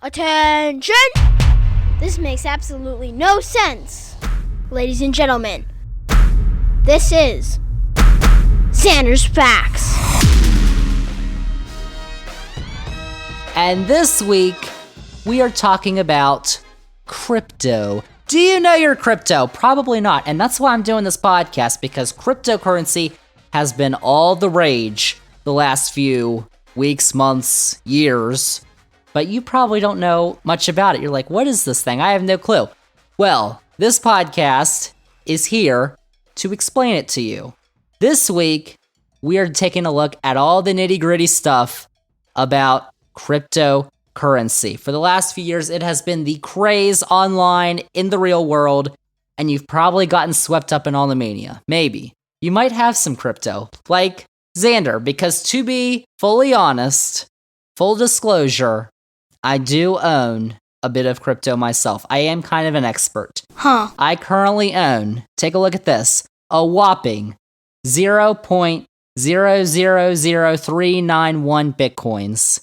Attention! This makes absolutely no sense. Ladies and gentlemen, this is Zander's Facts. And this week, we are talking about crypto. Do you know your crypto? Probably not. And that's why I'm doing this podcast, because cryptocurrency has been all the rage the last few weeks, months, years. But you probably don't know much about it. You're like, what is this thing? I have no clue. Well, this podcast is here to explain it to you. This week, we are taking a look at all the nitty-gritty stuff about cryptocurrency. For the last few years, it has been the craze online in the real world, and you've probably gotten swept up in all the mania. Maybe. You might have some crypto, like Zander, because to be fully honest, full disclosure, I do own a bit of crypto myself. I am kind of an expert. I currently own, take a look at this, a whopping 0.000391 bitcoins.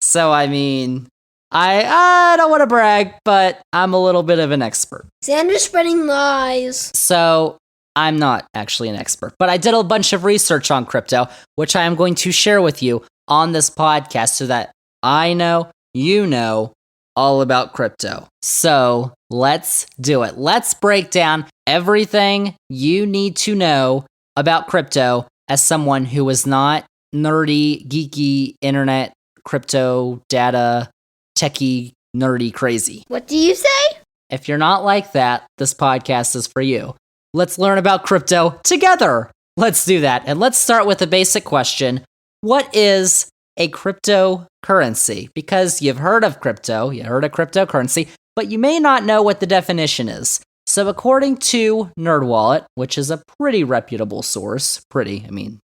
So, I mean, I don't want to brag, but I'm a little bit of an expert. Zander's spreading lies. So, I'm not actually an expert, but I did a bunch of research on crypto, which I am going to share with you on this podcast so that I know you know all about crypto. So let's do it. Let's break down everything you need to know about crypto as someone who is not nerdy, geeky, internet, crypto, data, techie, nerdy, crazy. What do you say? If you're not like that, this podcast is for you. Let's learn about crypto together. Let's do that. And let's start with a basic question. What is a cryptocurrency? Because you've heard of crypto, you heard of cryptocurrency, but you may not know what the definition is. So according to NerdWallet, which is a pretty reputable source,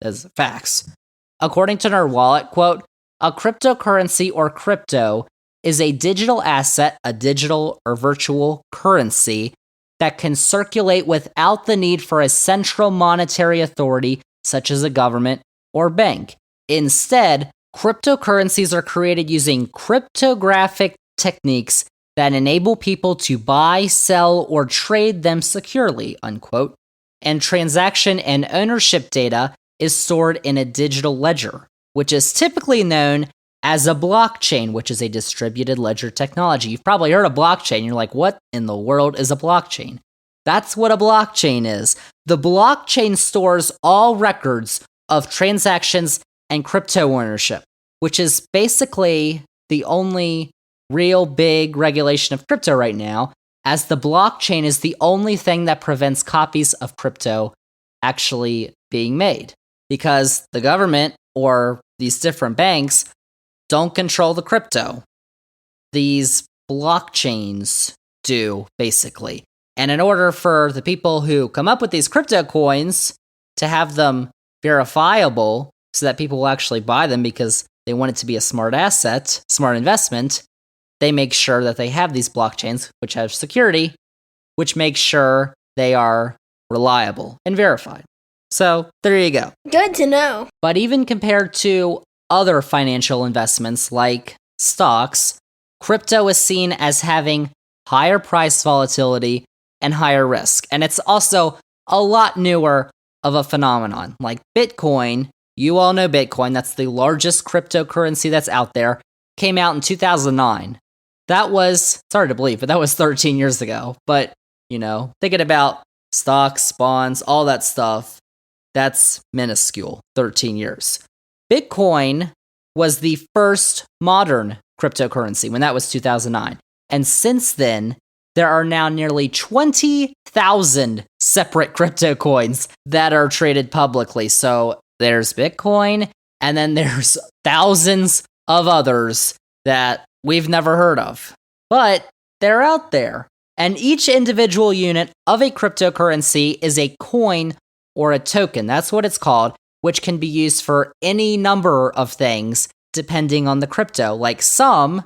as facts. According to NerdWallet, quote, a cryptocurrency or crypto is a digital asset, a digital or virtual currency that can circulate without the need for a central monetary authority such as a government or bank. Instead, cryptocurrencies are created using cryptographic techniques that enable people to buy, sell, or trade them securely, unquote, and transaction and ownership data is stored in a digital ledger, which is typically known as a blockchain, which is a distributed ledger technology. You've probably heard of blockchain. You're like, what in the world is a blockchain? That's what a blockchain is. The blockchain stores all records of transactions and crypto ownership, which is basically the only real big regulation of crypto right now, as the blockchain is the only thing that prevents copies of crypto actually being made, because the government or these different banks don't control the crypto. These blockchains do, basically. And in order for the people who come up with these crypto coins to have them verifiable so that people will actually buy them because they want it to be a smart asset, smart investment, they make sure that they have these blockchains, which have security, which makes sure they are reliable and verified. So there you go. Good to know. But even compared to other financial investments like stocks, crypto is seen as having higher price volatility and higher risk. And it's also a lot newer of a phenomenon. Like Bitcoin, you all know Bitcoin, that's the largest cryptocurrency that's out there, came out in 2009. That was, it's hard to believe, but that was 13 years ago. But, thinking about stocks, bonds, all that stuff, that's minuscule, 13 years. Bitcoin was the first modern cryptocurrency when that was 2009. And since then, there are now nearly 20,000 separate crypto coins that are traded publicly. So there's Bitcoin, and then there's thousands of others that we've never heard of. But they're out there. And each individual unit of a cryptocurrency is a coin or a token. That's what it's called, which can be used for any number of things depending on the crypto. Like some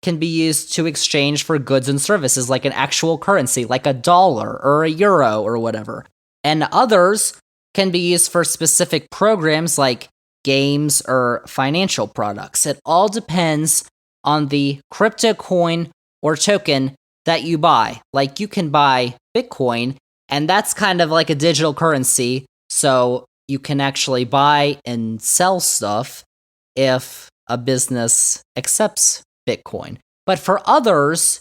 can be used to exchange for goods and services, like an actual currency, like a dollar or a euro or whatever. And others can be used for specific programs like games or financial products. It all depends on the crypto coin or token that you buy. Like you can buy Bitcoin, and that's kind of like a digital currency, so you can actually buy and sell stuff if a business accepts Bitcoin. But for others,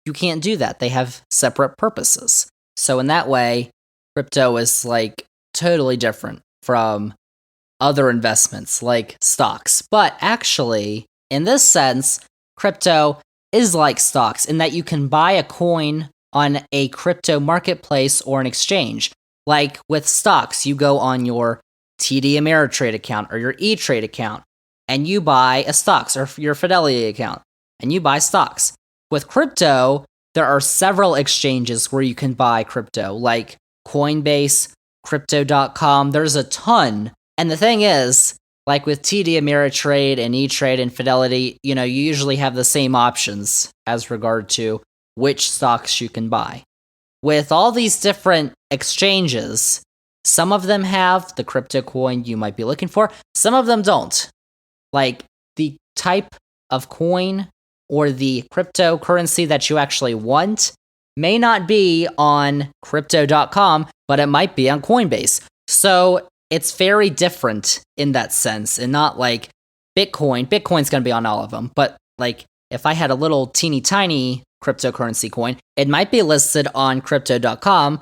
you can't do that. They have separate purposes. So in that way, crypto is like totally different from other investments like stocks. But actually, in this sense, crypto is like stocks in that you can buy a coin on a crypto marketplace or an exchange. Like with stocks, you go on your TD Ameritrade account or your E-Trade account and you buy a stocks, or your Fidelity account and you buy stocks. With crypto, there are several exchanges where you can buy crypto, like Coinbase, Crypto.com. There's a ton. And the thing is, like with TD Ameritrade and E-Trade and Fidelity, you usually have the same options as regard to which stocks you can buy. With all these different exchanges, some of them have the crypto coin you might be looking for, some of them don't. Like the type of coin or the cryptocurrency that you actually want may not be on Crypto.com, but it might be on Coinbase. So it's very different in that sense, and not like Bitcoin. Bitcoin's going to be on all of them, but like if I had a little teeny tiny cryptocurrency coin, it might be listed on Crypto.com,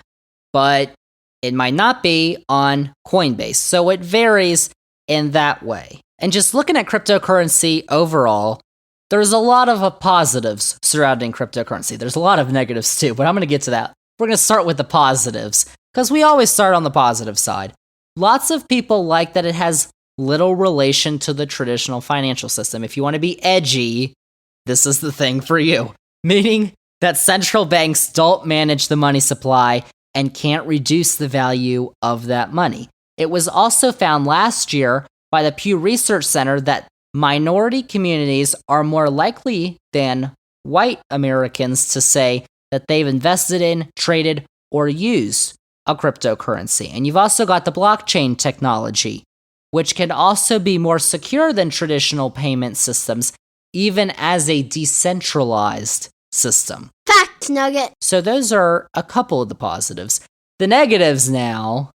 but it might not be on Coinbase. So it varies in that way. And just looking at cryptocurrency overall, there's a lot of positives surrounding cryptocurrency. There's a lot of negatives too, but I'm going to get to that. We're going to start with the positives, because we always start on the positive side. Lots of people like that it has little relation to the traditional financial system. If you want to be edgy, this is the thing for you. Meaning that central banks don't manage the money supply and can't reduce the value of that money. It was also found last year by the Pew Research Center that minority communities are more likely than white Americans to say that they've invested in, traded, or used a cryptocurrency. And you've also got the blockchain technology, which can also be more secure than traditional payment systems, even as a decentralized system. Fact nugget. So those are a couple of the positives. The negatives now,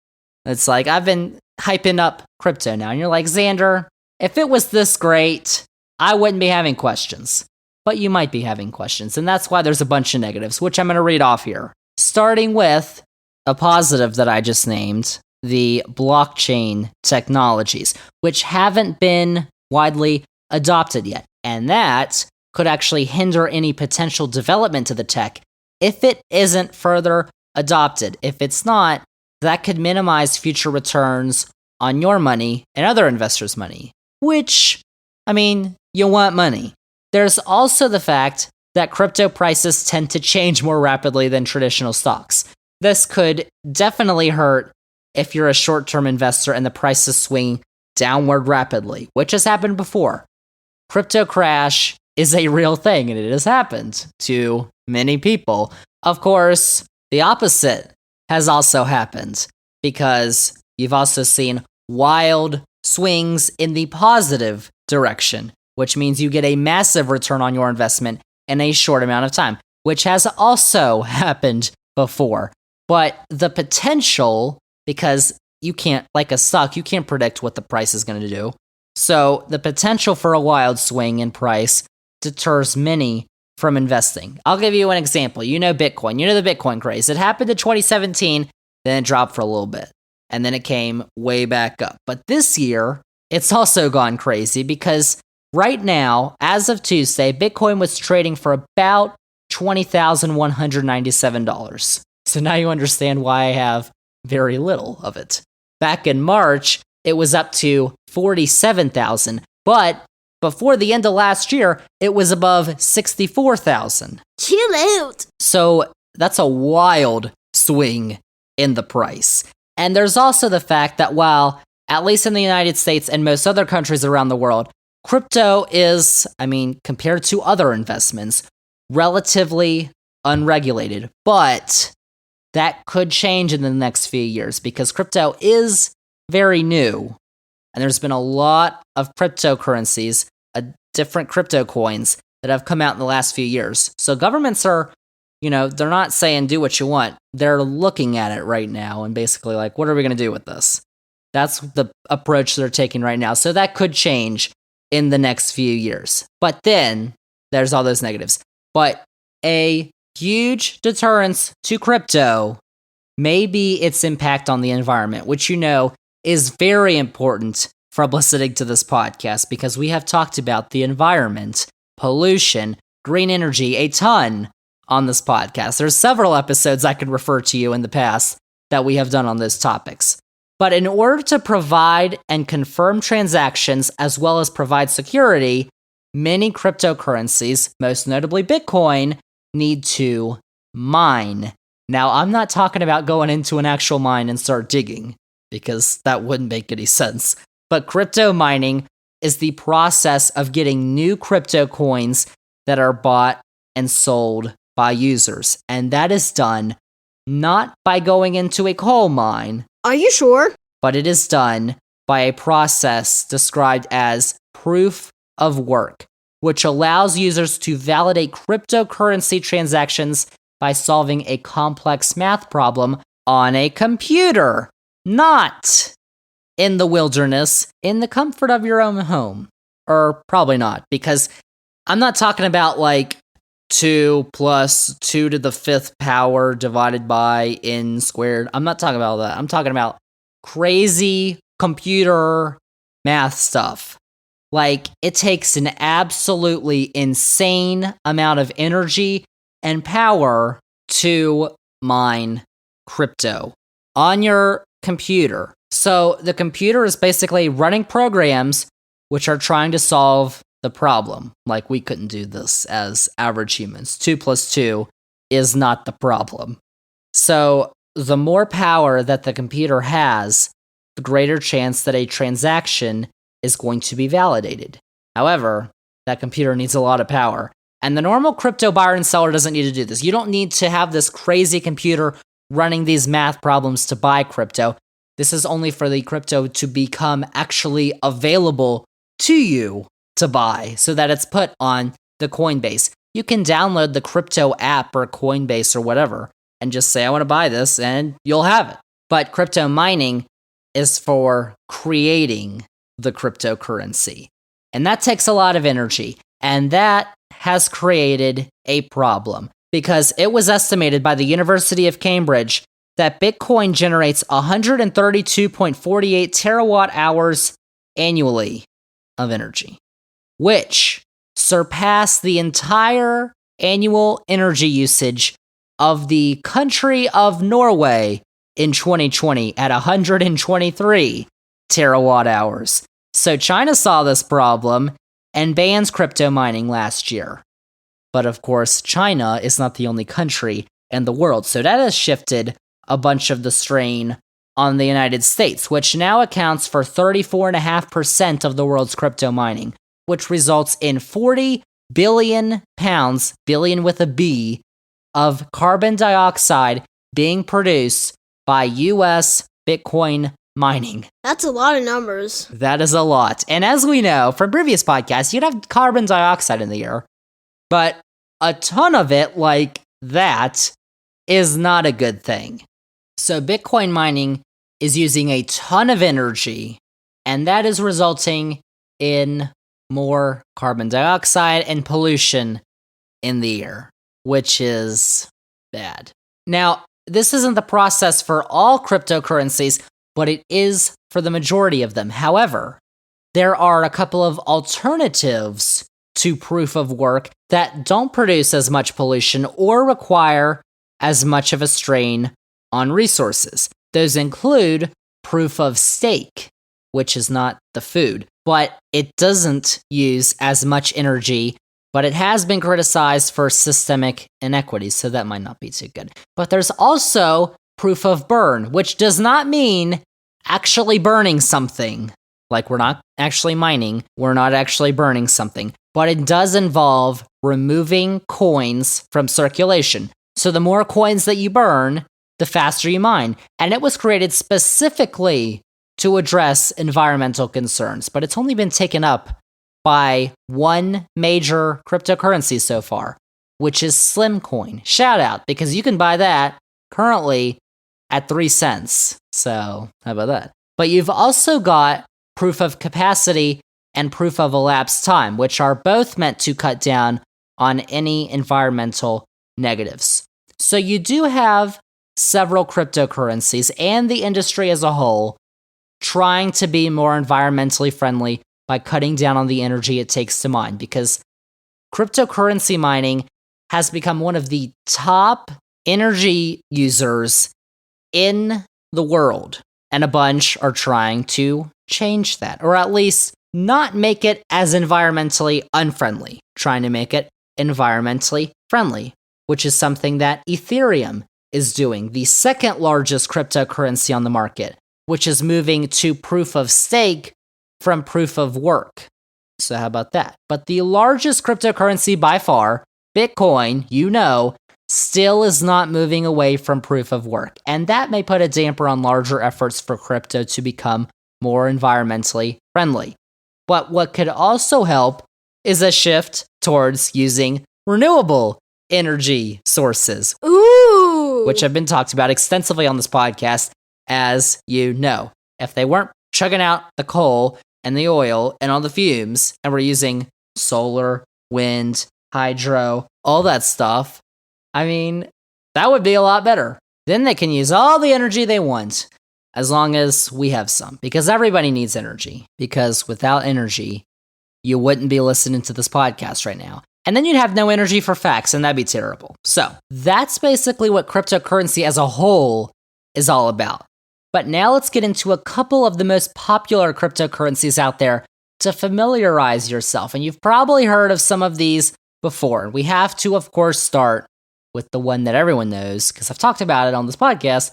it's like I've been hyping up crypto now, and you're like, Zander, if it was this great, I wouldn't be having questions. But you might be having questions, and that's why there's a bunch of negatives, which I'm going to read off here. Starting with a positive that I just named, the blockchain technologies, which haven't been widely adopted yet. And that could actually hinder any potential development to the tech if it isn't further adopted. If it's not, that could minimize future returns on your money and other investors' money, which, I mean, you want money. There's also the fact that crypto prices tend to change more rapidly than traditional stocks. This could definitely hurt if you're a short-term investor and the prices swing downward rapidly, which has happened before. Crypto crash is a real thing, and it has happened to many people. Of course, the opposite has also happened, because you've also seen wild swings in the positive direction, which means you get a massive return on your investment in a short amount of time, which has also happened before. But the potential, because you can't, like a stock, you can't predict what the price is going to do. So the potential for a wild swing in price deters many from investing. I'll give you an example. You know Bitcoin. You know the Bitcoin craze. It happened in 2017, then it dropped for a little bit, and then it came way back up. But this year, it's also gone crazy, because right now, as of Tuesday, Bitcoin was trading for about $20,197. So now you understand why I have very little of it. Back in March, it was up to 47,000, but before the end of last year, it was above 64,000. Chill out. So that's a wild swing in the price. And there's also the fact that while, at least in the United States and most other countries around the world, crypto is, compared to other investments, relatively unregulated. But that could change in the next few years, because crypto is very new. And there's been a lot of cryptocurrencies, different crypto coins, that have come out in the last few years. So governments are, they're not saying do what you want. They're looking at it right now and basically like, what are we going to do with this? That's the approach they're taking right now. So that could change in the next few years. But then there's all those negatives. But a huge deterrence to crypto may be its impact on the environment, which is very important for listening to this podcast because we have talked about the environment, pollution, green energy a ton on this podcast. There's several episodes I could refer to you in the past that we have done on those topics. But in order to provide and confirm transactions as well as provide security, many cryptocurrencies, most notably Bitcoin, need to mine. Now, I'm not talking about going into an actual mine and start digging, because that wouldn't make any sense. But crypto mining is the process of getting new crypto coins that are bought and sold by users. And that is done not by going into a coal mine. Are you sure? But it is done by a process described as proof of work, which allows users to validate cryptocurrency transactions by solving a complex math problem on a computer, not in the wilderness, in the comfort of your own home. Or probably not, because I'm not talking about like 2 plus 2 to the 5th power divided by n squared. I'm not talking about that. I'm talking about crazy computer math stuff. Like, it takes an absolutely insane amount of energy and power to mine crypto on your computer. So the computer is basically running programs which are trying to solve the problem. Like, we couldn't do this as average humans. 2 plus 2 is not the problem. So the more power that the computer has, the greater chance that a transaction is going to be validated. However, that computer needs a lot of power. And the normal crypto buyer and seller doesn't need to do this. You don't need to have this crazy computer running these math problems to buy crypto. This is only for the crypto to become actually available to you to buy so that it's put on the Coinbase. You can download the crypto app or Coinbase or whatever and just say, I want to buy this, and you'll have it. But crypto mining is for creating the cryptocurrency. And that takes a lot of energy. And that has created a problem because it was estimated by the University of Cambridge that Bitcoin generates 132.48 terawatt hours annually of energy, which surpass the entire annual energy usage of the country of Norway in 2020 at 123 terawatt hours. So China saw this problem and bans crypto mining last year. But of course, China is not the only country in the world, so that has shifted a bunch of the strain on the United States, which now accounts for 34.5% of the world's crypto mining, which results in 40 billion pounds, billion with a B, of carbon dioxide being produced by US Bitcoin mining. That's a lot of numbers. That is a lot. And as we know from previous podcasts, you'd have carbon dioxide in the air, but a ton of it like that is not a good thing. So Bitcoin mining is using a ton of energy, and that is resulting in more carbon dioxide and pollution in the air, which is bad. Now, this isn't the process for all cryptocurrencies, but it is for the majority of them. However, there are a couple of alternatives to proof of work that don't produce as much pollution or require as much of a strain on resources. Those include proof of stake, which is not the food, but it doesn't use as much energy, but it has been criticized for systemic inequities, so that might not be too good. But there's also proof of burn, which does not mean actually burning something. Like, we're not actually mining, we're not actually burning something, but it does involve removing coins from circulation. So the more coins that you burn, the faster you mine. And it was created specifically to address environmental concerns, but it's only been taken up by one major cryptocurrency so far, which is Slimcoin. Shout out, because you can buy that currently at 3 cents. So, how about that? But you've also got proof of capacity and proof of elapsed time, which are both meant to cut down on any environmental negatives. So you do have several cryptocurrencies and the industry as a whole trying to be more environmentally friendly by cutting down on the energy it takes to mine, because cryptocurrency mining has become one of the top energy users in the world, and a bunch are trying to change that, or at least not make it as environmentally unfriendly, trying to make it environmentally friendly, which is something that Ethereum is doing, the second largest cryptocurrency on the market, which is moving to proof of stake from proof of work. So how about that? But the largest cryptocurrency by far, Bitcoin, still is not moving away from proof of work. And that may put a damper on larger efforts for crypto to become more environmentally friendly. But what could also help is a shift towards using renewable energy sources. Ooh! Which have been talked about extensively on this podcast, as you know. If they weren't chugging out the coal and the oil and all the fumes, and we're using solar, wind, hydro, all that stuff, I mean, that would be a lot better. Then they can use all the energy they want, as long as we have some. Because everybody needs energy. Because without energy, you wouldn't be listening to this podcast right now. And then you'd have no energy for facts, and that'd be terrible. So, that's basically what cryptocurrency as a whole is all about. But now let's get into a couple of the most popular cryptocurrencies out there to familiarize yourself. And you've probably heard of some of these before. We have to, of course, start with the one that everyone knows, because I've talked about it on this podcast,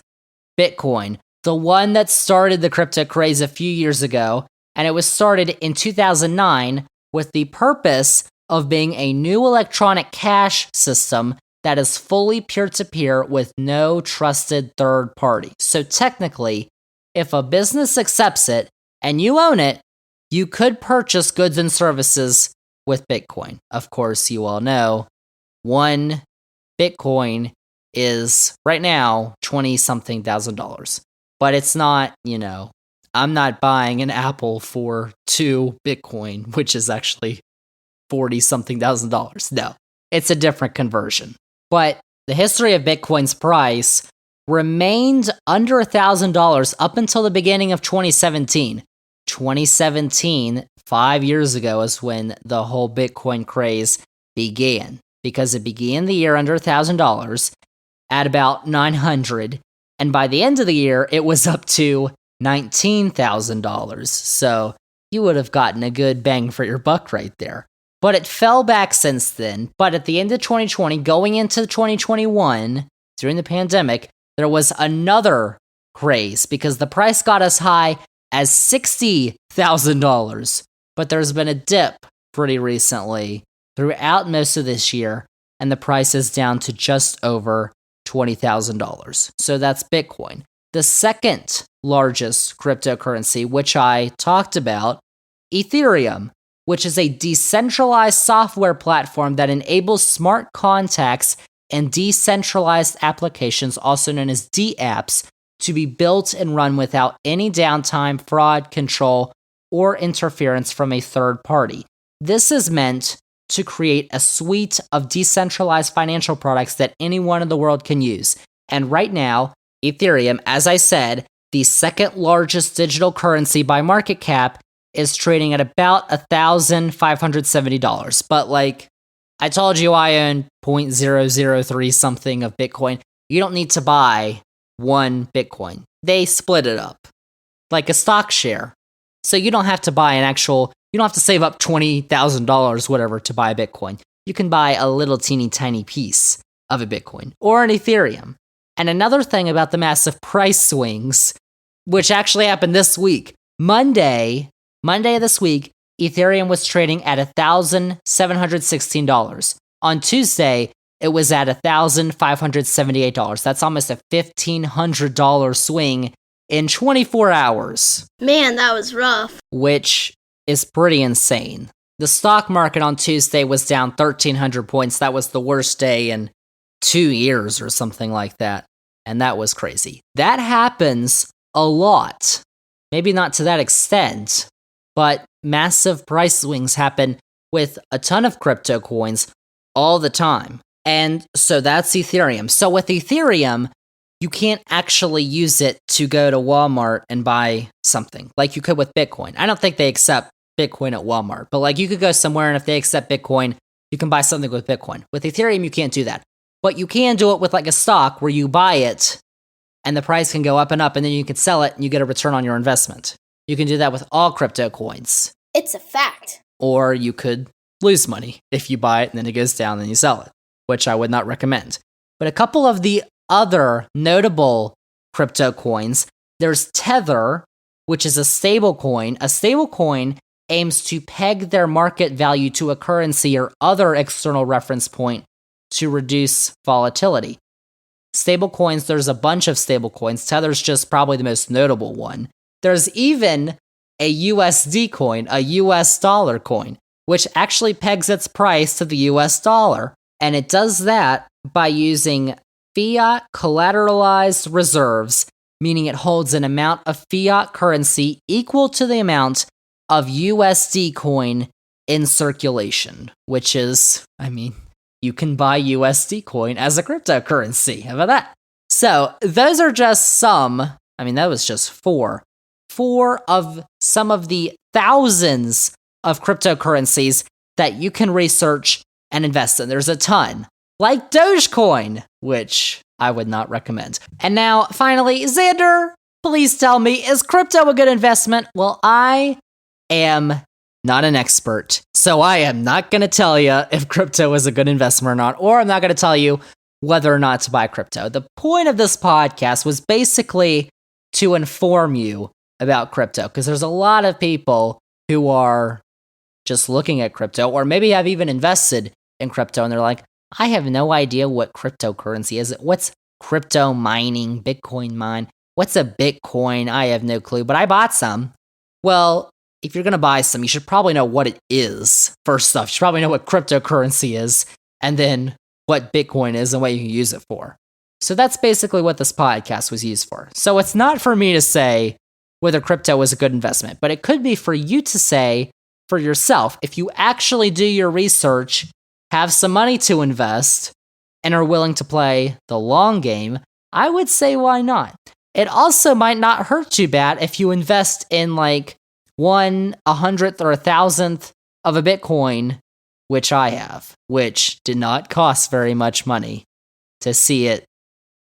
Bitcoin. The one that started the crypto craze a few years ago, and it was started in 2009 with the purpose of being a new electronic cash system that is fully peer-to-peer with no trusted third party. So technically, if a business accepts it and you own it, you could purchase goods and services with Bitcoin. Of course, you all know, one Bitcoin is right now $20-something thousand. But it's not, I'm not buying an Apple for 2 Bitcoin, which is actually $40-something thousand. No, it's a different conversion. But the history of Bitcoin's price remained under $1,000 up until the beginning of 2017. 2017, 5 years ago, is when the whole Bitcoin craze began, because it began the year under $1,000 at about $900, and by the end of the year, it was up to $19,000. So you would have gotten a good bang for your buck right there. But it fell back since then. But at the end of 2020, going into 2021, during the pandemic, there was another craze because the price got as high as $60,000. But there's been a dip pretty recently throughout most of this year, and the price is down to just over $20,000. So that's Bitcoin. The second largest cryptocurrency, which I talked about, Ethereum, which is a decentralized software platform that enables smart contracts and decentralized applications, also known as DApps, to be built and run without any downtime, fraud, control, or interference from a third party. This is meant to create a suite of decentralized financial products that anyone in the world can use. And right now, Ethereum, as I said, the second largest digital currency by market cap, is trading at about $1,570. But like I told you, I own 0.003 something of Bitcoin. You don't need to buy one Bitcoin. They split it up like a stock share. So you don't have to buy you don't have to save up $20,000, whatever, to buy a Bitcoin. You can buy a little teeny tiny piece of a Bitcoin or an Ethereum. And another thing about the massive price swings, which actually happened this week, Monday of this week, Ethereum was trading at $1,716. On Tuesday, it was at $1,578. That's almost a $1,500 swing in 24 hours. Man, that was rough. Which is pretty insane. the stock market on Tuesday was down 1,300 points. That was the worst day in 2 years or something like that. And that was crazy. That happens a lot. Maybe not to that extent, but massive price swings happen with a ton of crypto coins all the time. And so that's Ethereum. So with Ethereum, you can't actually use it to go to Walmart and buy something like you could with Bitcoin. I don't think they accept Bitcoin at Walmart, but like you could go somewhere and if they accept Bitcoin, you can buy something with Bitcoin. With Ethereum, you can't do that. But you can do it with like a stock where you buy it and the price can go up and up and then you can sell it and you get a return on your investment. You can do that with all crypto coins. It's a fact. Or you could lose money if you buy it and then it goes down and you sell it, which I would not recommend. But a couple of the other notable crypto coins, there's Tether, which is a stable coin. A stable coin aims to peg their market value to a currency or other external reference point to reduce volatility. Stable coins, there's a bunch of stable coins. Tether's just probably the most notable one. There's even a USD coin, a US dollar coin, which actually pegs its price to the US dollar. And it does that by using fiat collateralized reserves, meaning it holds an amount of fiat currency equal to the amount of USD coin in circulation, which is, you can buy USD coin as a cryptocurrency. How about that? So those are just some, that was just four of some of the thousands of cryptocurrencies that you can research and invest in. There's a ton, like Dogecoin, which I would not recommend. And now, finally, Zander, please tell me, is crypto a good investment? Well, I am not an expert, so I am not going to tell you if crypto is a good investment or not, or I'm not going to tell you whether or not to buy crypto. The point of this podcast was basically to inform you about crypto, because there's a lot of people who are just looking at crypto, or maybe have even invested in crypto, and they're like, I have no idea what cryptocurrency is. What's crypto mining, Bitcoin mine? What's a Bitcoin? I have no clue, but I bought some. Well, if you're going to buy some, you should probably know what it is. First off, you should probably know what cryptocurrency is, and then what Bitcoin is and what you can use it for. So that's basically what this podcast was used for. So it's not for me to say whether crypto is a good investment, but it could be for you to say for yourself. If you actually do your research, have some money to invest, and are willing to play the long game, I would say why not? It also might not hurt too bad if you invest in like 1/100th or 1,000th of a Bitcoin, which I have, which did not cost very much money to see it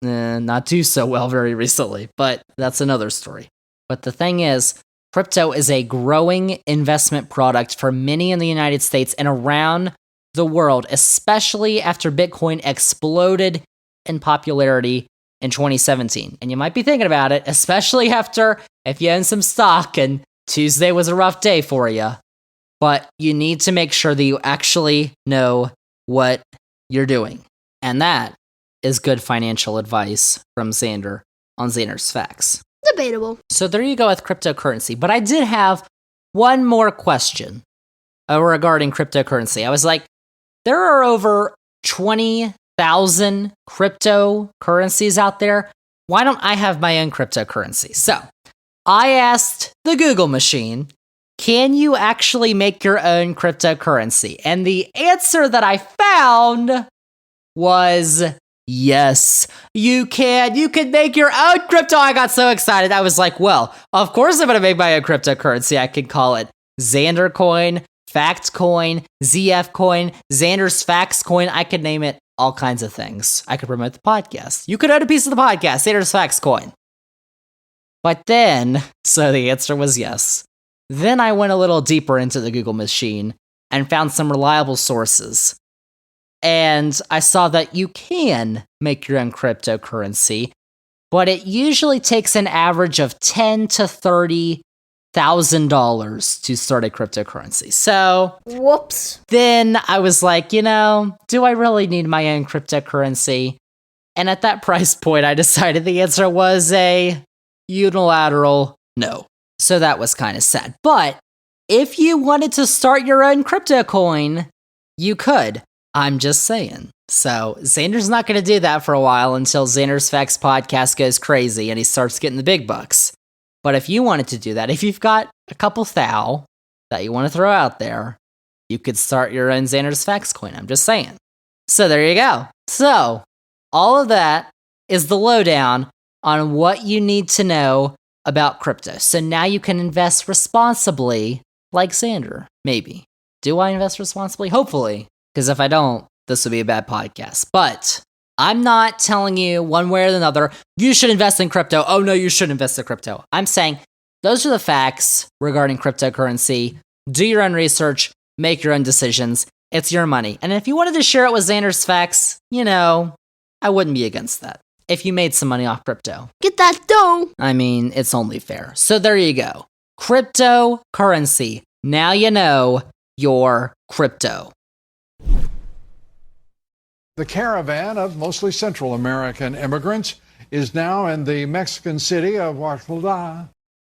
not do so well very recently, but that's another story. But the thing is, crypto is a growing investment product for many in the United States and around the world, especially after Bitcoin exploded in popularity in 2017. And you might be thinking about it, especially after if you own some stock and Tuesday was a rough day for you. But you need to make sure that you actually know what you're doing. And that is good financial advice from Zander on Zander's Facts. Debatable. So there you go with cryptocurrency. But I did have one more question regarding cryptocurrency. I was like, there are over 20,000 cryptocurrencies out there. Why don't I have my own cryptocurrency? So I asked the Google machine, can you actually make your own cryptocurrency? And the answer that I found was yes, you can. You can make your own crypto. I got so excited. I was like, well, of course I'm going to make my own cryptocurrency. I can call it Zander Coin, Fact Coin, ZF Coin, Zander's Facts Coin. I could name it all kinds of things. I could promote the podcast. You could own a piece of the podcast, Zander's Facts Coin. But then, so the answer was yes. Then I went a little deeper into the Google machine and found some reliable sources. And I saw that you can make your own cryptocurrency, but it usually takes an average of $10,000 to $30,000 to start a cryptocurrency. So, whoops. Then I was like, do I really need my own cryptocurrency? And at that price point, I decided the answer was a unilateral no. So that was kind of sad. But if you wanted to start your own crypto coin, you could. I'm just saying. So Zander's not going to do that for a while until Zander's Facts podcast goes crazy and he starts getting the big bucks. But if you wanted to do that, if you've got a couple thou that you want to throw out there, you could start your own Zander's Facts coin. I'm just saying. So there you go. So all of that is the lowdown on what you need to know about crypto. So now you can invest responsibly like Zander, maybe. Do I invest responsibly? Hopefully. Because if I don't, this would be a bad podcast. But I'm not telling you one way or another, you should invest in crypto. Oh no, you shouldn't invest in crypto. I'm saying those are the facts regarding cryptocurrency. Do your own research, make your own decisions. It's your money. And if you wanted to share it with Zander's Facts, I wouldn't be against that. If you made some money off crypto. Get that dough. I mean, it's only fair. So there you go. Cryptocurrency. Now you know your crypto. The caravan of mostly Central American immigrants is now in the Mexican city of Oaxaca.